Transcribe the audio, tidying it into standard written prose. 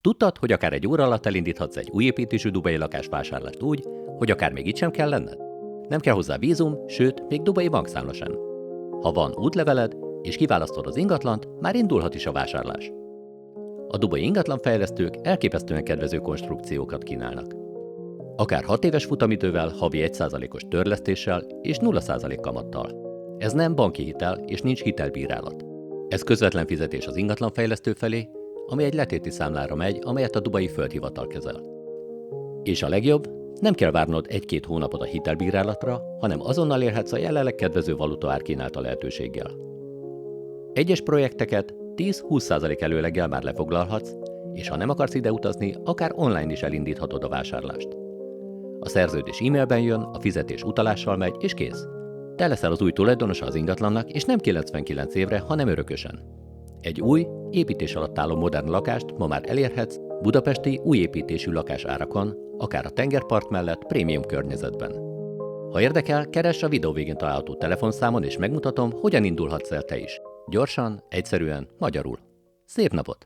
Tudtad, hogy akár egy óra alatt elindíthatsz egy új építésű dubai lakásvásárlást úgy, hogy akár még itt sem kell lenned? Nem kell hozzá vízum, sőt, még dubai bankszámla sem. Ha van útleveled, és kiválasztod az ingatlant, már indulhat is a vásárlás. A dubai ingatlanfejlesztők elképesztően kedvező konstrukciókat kínálnak. Akár 6 éves futamidővel, havi 1%-os törlesztéssel és 0% kamattal. Ez nem banki hitel és nincs hitelbírálat. Ez közvetlen fizetés az ingatlanfejlesztő felé, ami egy letéti számlára megy, amelyet a dubai földhivatal kezel. És a legjobb, nem kell várnod 1-2 hónapot a hitelbírálatra, hanem azonnal élhetsz a jelenleg kedvező valutaár kínálta lehetőséggel. Egyes projekteket 10-20% előleggel már lefoglalhatsz, és ha nem akarsz ide utazni, akár online is elindíthatod a vásárlást. A szerződés e-mailben jön, a fizetés utalással megy, és kész. Te leszel az új tulajdonosa az ingatlannak, és nem 99 évre, hanem örökösen. Egy új, építés alatt álló modern lakást ma már elérhetsz budapesti új építésű lakás árakon, akár a tengerpart mellett prémium környezetben. Ha érdekel, keress a videó végén található telefonszámon, és megmutatom, hogyan indulhatsz el te is. Gyorsan, egyszerűen, magyarul. Szép napot!